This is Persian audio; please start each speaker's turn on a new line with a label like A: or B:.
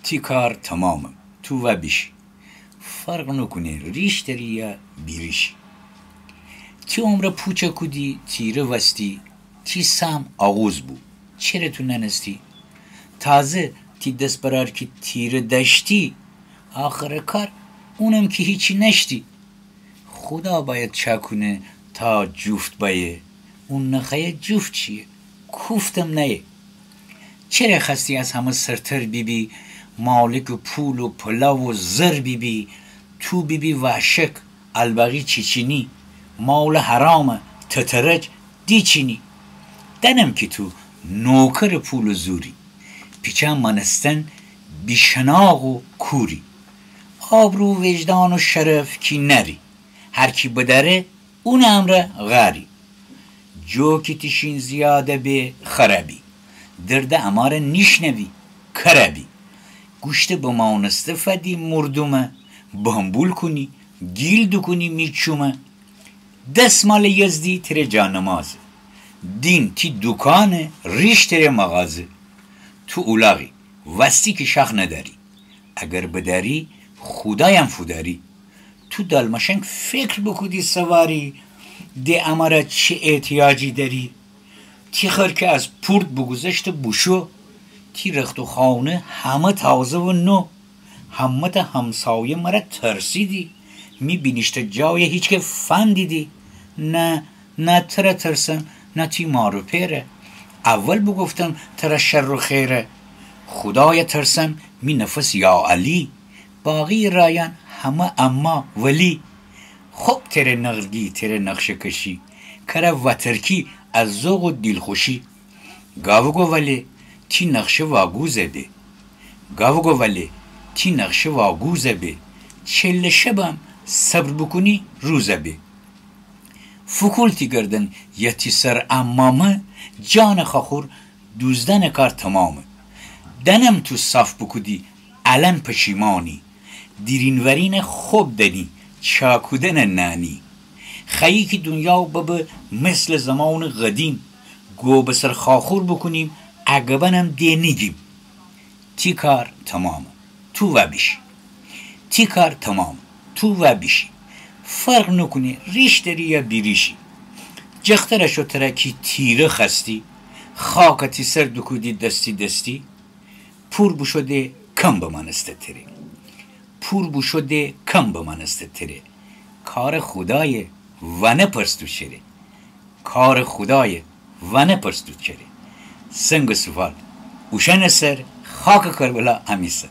A: تی کار تمامه تو و بیشی فرق نکنه ریش داری یا بیریشی تی عمر پوچه کودی تیره وستی تی سم آغوز بو چرا تو ننستی تازه تی دست برار که تیره دشتی آخر کار اونم که هیچی نشتی خدا باید چاکونه تا جفت بایه اون نخیه جفت چیه کوفتم نیه چرا خستی از همه سرتر بیبی مالک پول و پلاو و زر بیبی تو بیبی وحشک البغی چیچینی مال حرام تترج دیچینی دنم که تو نوکر پول و زوری پیچم منستن بیشناق و کوری آبرو وجدان و شرف کی نری هر کی بدره اون امر غاری جو کی تشین زیاده به خرابی درده اماره نیشنوی کربی گوشت بمانسته فدی مردومه بامبول کنی گیل دو کنی میچومه دستمال یزدی تره جانمازه دین تی دکانه ریش تره مغازه تو اولاغی وستی که شخ نداری اگر بداری خدایم فوداری تو دالمشنگ فکر بکودی سواری ده اماره چه احتیاجی داری تی خر که از پورت بگذشت بوشو تی رخت و خانه همه تازه و نو همه تا همسایه مرا ترسیدی میبینیشت جای هیچ که فن دیدی نه تره ترسم نه تی مارو پیره اول بگفتم تره شر و خیره خدای ترسم می نفس یا علی باقی رایان همه اما ولی خب تره نغلگی تره نقش کشی کره وترکی از ذوق و دلخوشی گاوگو ولی تی نقشه واگوزه به گاوگو ولی تی نقشه واگوزه به چل شبم صبر بکنی روزه به فکولتی گردن یا تی سر امامه جان خاخور دوزدن کار تمامه دنم تو صاف بکودی الان پشیمانی دیرینورین خوب دنی چاکودن نانی خیی که دنیا ببه مثل زمان قدیم گو بسر خاخور بکنیم عقبنم دینیگیم تی کار تمامه تو و بیشی تی کار تمام تو و بیشی فرق نکنه ریش داری یا بیریشی جخترشو ترکی تیره خستی خاکتی سر دکودی دستی دستی پور بشده کم بمانسته تره پور بشده کم بمانسته تره کار خدای و نپرستو شره کار خدای و نپرستو شره سنگ سفال اوشن سر خاک کربلا همیسه